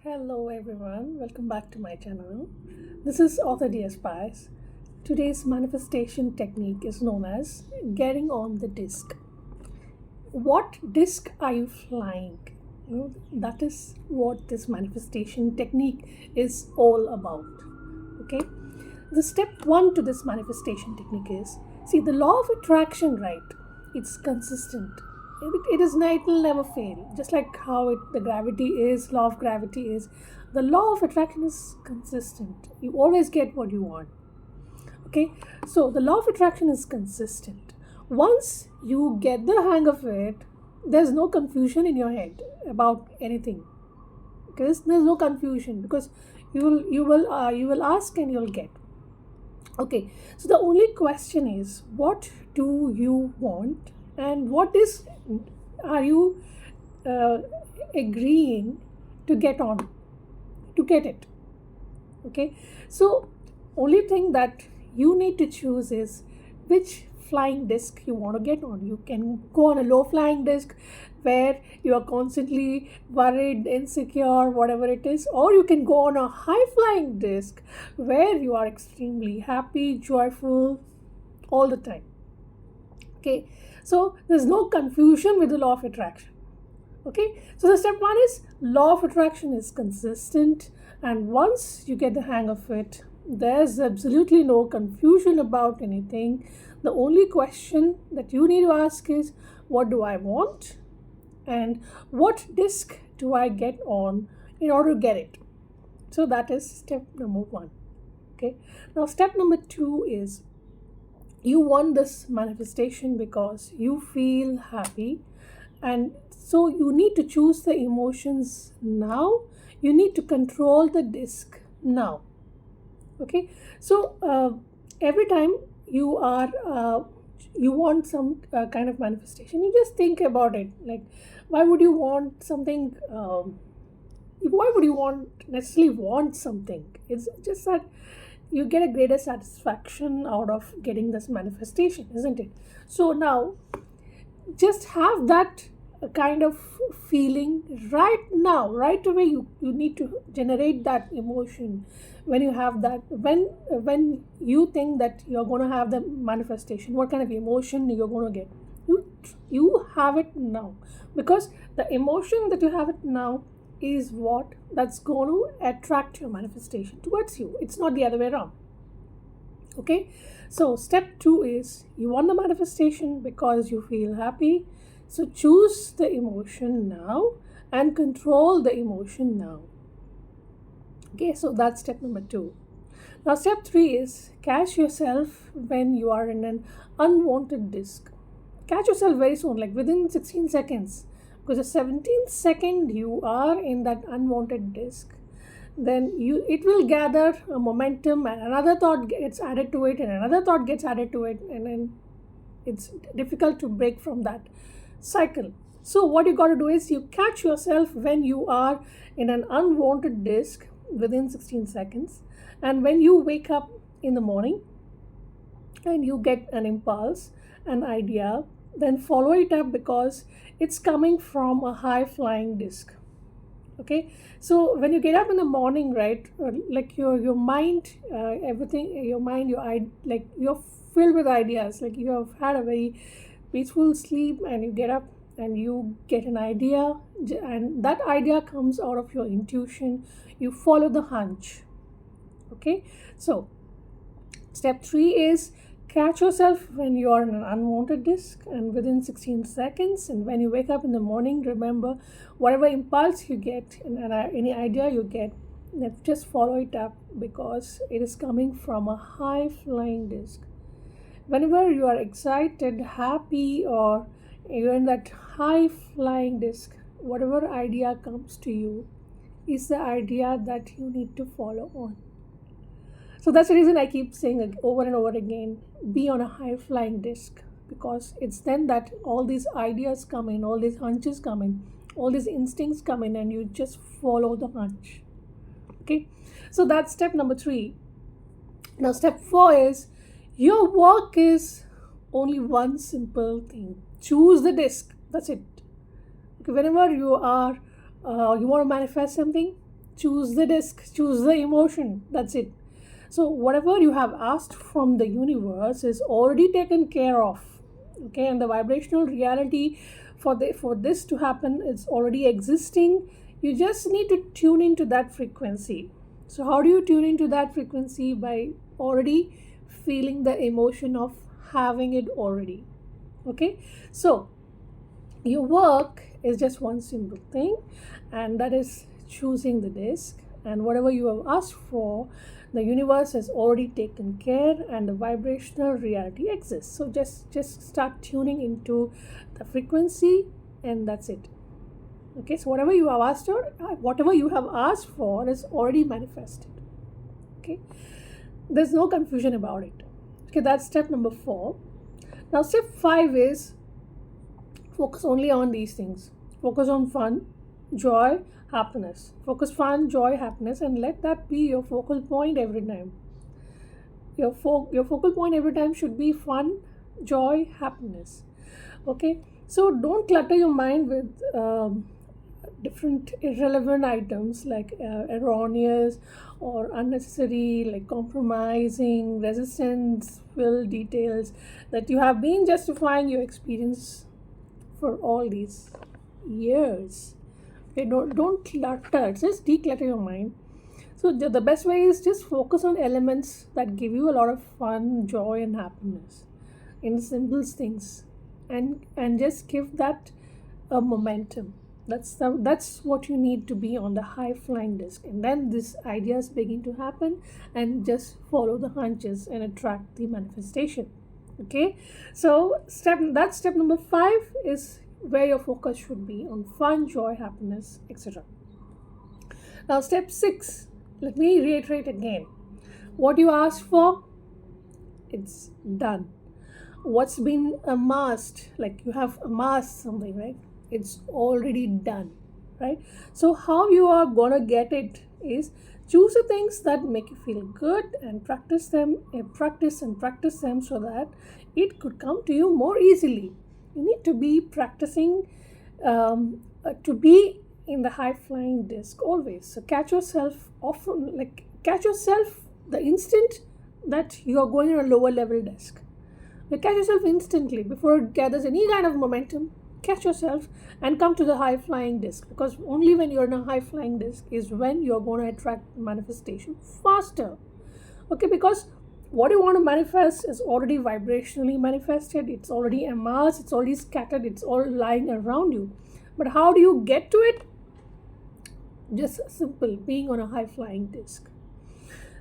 Hello everyone, welcome back to my channel. This is author DS Spice. Today's manifestation technique is known as getting on the disc. What disc are you flying? That is what this manifestation technique is all about. Okay? The step one to this manifestation technique is see the law of attraction, right? It's consistent. It will never fail. Just like how the gravity is, law of gravity is, the law of attraction is consistent. You always get what you want. Okay, so the law of attraction is consistent. Once you get the hang of it, there's no confusion in your head about anything. Because there's no confusion because you will ask and you'll get. Okay, so the only question is what do you want and what is are you uh, agreeing to get on to get it. Okay, so only thing that you need to choose is which flying disc you want to get on. You can go on a low flying disc where you are constantly worried, insecure, whatever it is, or you can go on a high flying disc where you are extremely happy, joyful all the time. Okay, so there's no confusion with the law of attraction. Okay, so the step one is law of attraction is consistent, and once you get the hang of it, there's absolutely no confusion about anything. The only question that you need to ask is what do I want and what disc do I get on in order to get it. So that is step number one. Okay, now step number two is you want this manifestation because you feel happy, and so you need to choose the emotions now. You need to control the disc now. Okay, so every time you want some kind of manifestation, you just think about it. Like, why would you want something? Why would you necessarily want something? It's just that you get a greater satisfaction out of getting this manifestation, isn't it? So now just have that kind of feeling right now, right away. You need to generate that emotion when you have that, when you think that you're going to have the manifestation, what kind of emotion you're going to get. You have it now, because the emotion that you have it now is what that's going to attract your manifestation towards you. It's not the other way around. Okay, so step two is you want the manifestation because you feel happy. So choose the emotion now and control the emotion now. Okay, so that's step number two. Now, step three is catch yourself when you are in an unwanted disc. Catch yourself very soon, like within 16 seconds, because the 17th second you are in that unwanted disc, then it will gather a momentum, and another thought gets added to it, and another thought gets added to it, and then it's difficult to break from that cycle. So what you got to do is you catch yourself when you are in an unwanted disc within 16 seconds, and when you wake up in the morning and you get an impulse, an idea, then follow it up because it's coming from a high flying disc. Okay, so when you get up in the morning, right, like your mind, everything, your mind, like you're filled with ideas, like you have had a very peaceful sleep, and you get up and you get an idea, and that idea comes out of your intuition. You follow the hunch. Okay, so step three is catch yourself when you are in an unwanted disc and within 16 seconds, and when you wake up in the morning, remember whatever impulse you get and any idea you get, just follow it up because it is coming from a high flying disc. Whenever you are excited, happy, or you're in that high flying disc, whatever idea comes to you is the idea that you need to follow on. So that's the reason I keep saying over and over again, be on a high flying disc, because it's then that all these ideas come in, all these hunches come in, all these instincts come in, and you just follow the hunch. Okay, so that's step number three. Now, step four is your work is only one simple thing: choose the disc. That's it. Okay, whenever you want to manifest something, choose the disc, choose the emotion. That's it. So whatever you have asked from the universe is already taken care of. Okay, and the vibrational reality for this to happen is already existing. You just need to tune into that frequency. So how do you tune into that frequency? By already feeling the emotion of having it already. Okay, so your work is just one simple thing, and that is choosing the disc, and whatever you have asked for, the universe has already taken care, and the vibrational reality exists. So just start tuning into the frequency, and that's it. Okay, so whatever you have asked for is already manifested. Okay, there's no confusion about it. Okay, that's step number 4. Now step 5 is focus only on these things. Focus on fun, joy, happiness. Focus fun, joy, happiness, and let that be your focal point every time. Your focal point every time should be fun, joy, happiness. Okay, so don't clutter your mind with different irrelevant items like erroneous or unnecessary, like compromising, resistance filled details that you have been justifying your experience for all these years. Okay, don't clutter, just declutter your mind. So the best way is just focus on elements that give you a lot of fun, joy, and happiness in the simplest things, and just give that a momentum. That's what you need to be on the high flying disc, and then these ideas begin to happen, and just follow the hunches and attract the manifestation. Okay, so step number 5 is where your focus should be, on fun, joy, happiness, etc. Now step 6, let me reiterate again. What you asked for, it's done. What's been amassed, like you have amassed something, right? It's already done, right? So how you are gonna get it is choose the things that make you feel good and practice them, and practice them, so that it could come to you more easily. You need to be practicing to be in the high flying disc always. So catch yourself the instant that you are going on a lower level disc. You catch yourself instantly before it gathers any kind of momentum. Catch yourself and come to the high flying disc, because only when you're in a high flying disc is when you're going to attract manifestation faster. Okay, because what you want to manifest is already vibrationally manifested, it's already amassed, it's already scattered, it's all lying around you. But how do you get to it? Just simple, being on a high flying disc.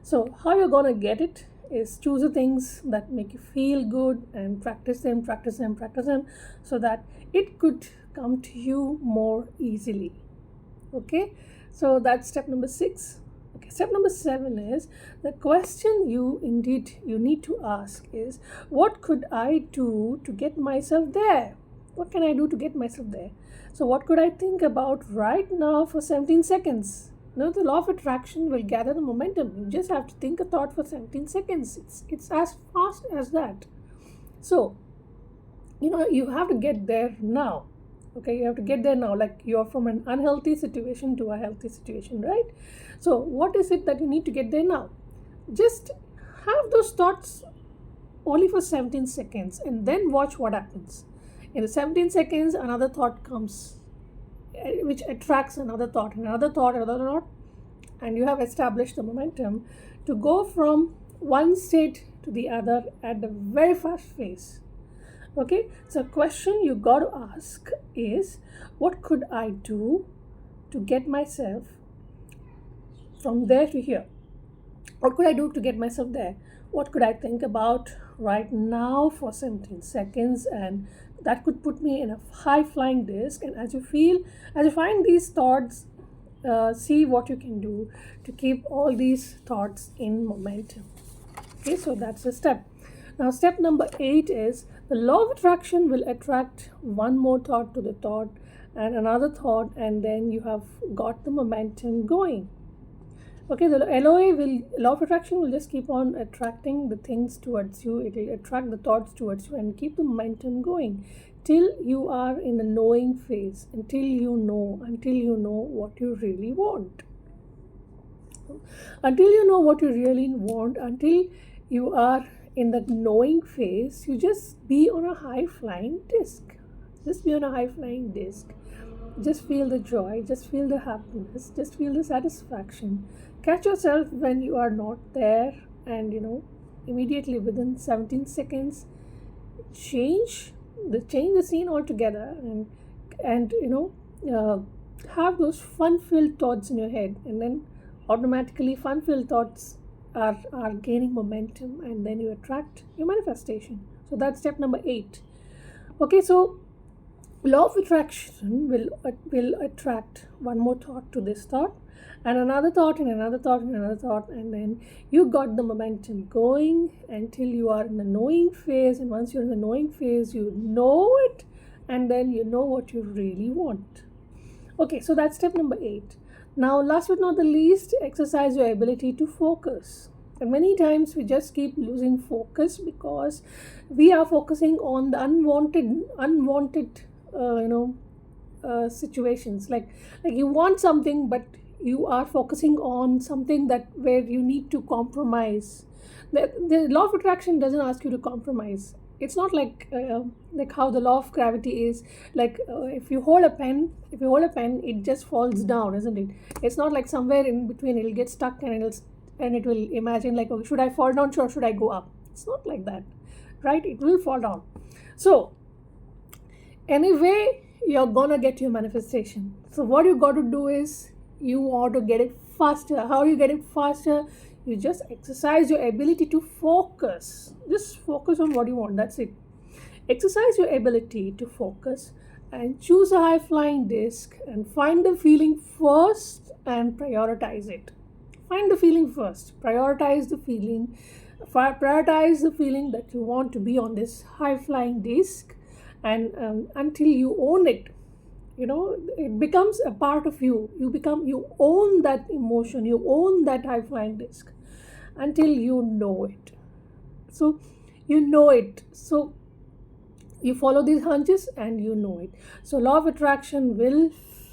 So how you're going to get it is choose the things that make you feel good and practice them, so that it could come to you more easily. Okay, so that's step number 6. Okay, step number 7 is the question you need to ask is, what could I do to get myself there? What can I do to get myself there? So what could I think about right now for 17 seconds? Now the law of attraction will gather the momentum. You just have to think a thought for 17 seconds. It's as fast as that. So, you have to get there now. Okay, you have to get there now. Like you're from an unhealthy situation to a healthy situation, right? So what is it that you need to get there now? Just have those thoughts only for 17 seconds, and then watch what happens. In the 17 seconds, another thought comes, which attracts another thought, another thought, and you have established the momentum to go from one state to the other at a very fast pace. Okay, so question you got to ask is, what could I do to get myself from there to here? What could I do to get myself there? What could I think about right now for 17 seconds? And that could put me in a high flying disc. And as you find these thoughts, see what you can do to keep all these thoughts in momentum. Okay, so that's a step. Now step number 8 is, the law of attraction will attract one more thought to the thought and another thought, and then you have got the momentum going. Okay, the law of attraction will just keep on attracting the things towards you. It will attract the thoughts towards you and keep the momentum going till you are in the knowing phase, until you know what you really want. Until you know what you really want, until you are in that knowing phase, you just be on a high flying disc. Just be on a high flying disc. Just feel the joy, just feel the happiness, just feel the satisfaction. Catch yourself when you are not there, and immediately within 17 seconds, change the scene altogether, and have those fun filled thoughts in your head, and then automatically fun filled thoughts are gaining momentum, and then you attract your manifestation. So that's step number 8. Okay, so law of attraction will attract one more thought to this thought, and another thought, and another thought, and another thought, and then you got the momentum going until you are in the knowing phase. And once you're in the knowing phase, you know it, and then you know what you really want. Okay, so that's step number 8. Now, last but not the least, exercise your ability to focus. And many times we just keep losing focus because we are focusing on the unwanted situations. Like you want something, but you are focusing on something that where you need to compromise. The law of attraction doesn't ask you to compromise. It's not like how the law of gravity is. Like if you hold a pen, it just falls down, isn't it? It's not like somewhere in between it'll get stuck, and it will imagine like, okay, should I fall down or should I go up? It's not like that, right? It will fall down. So anyway, you're gonna get your manifestation. So what you got to do is you want to get it faster. How do you get it faster? You just exercise your ability to focus. Just focus on what you want. That's it. Exercise your ability to focus and choose a high flying disc and find the feeling first and prioritize it. Find the feeling first. Prioritize the feeling. Prioritize the feeling that you want to be on this high flying disc, and until you own it, it becomes a part of you. You own that emotion. You own that high flying disc until you know it. So you know it. So you follow these hunches and you know it. So law of attraction will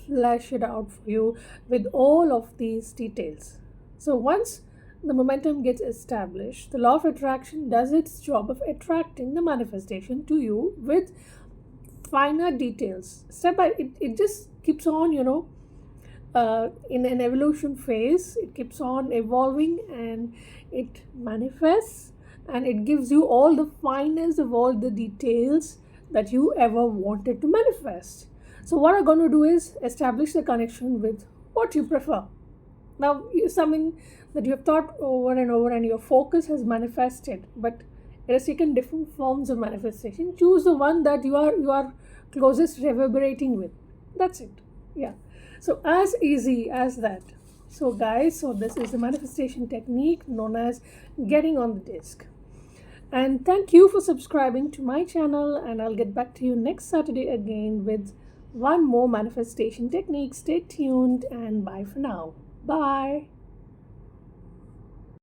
flesh it out for you with all of these details. So once the momentum gets established, the law of attraction does its job of attracting the manifestation to you with finer details. Step by it just keeps on, in an evolution phase. It keeps on evolving, and it manifests, and it gives you all the finest of all the details that you ever wanted to manifest. So what I'm going to do is establish the connection with what you prefer. Now, something that you have thought over and over and your focus has manifested, but it has taken different forms of manifestation. Choose the one that you are closest reverberating with. That's it. Yeah. So as easy as that. So guys, this is the manifestation technique known as getting on the disc. And thank you for subscribing to my channel, and I'll get back to you next Saturday again with one more manifestation technique. Stay tuned, and bye for now. Bye.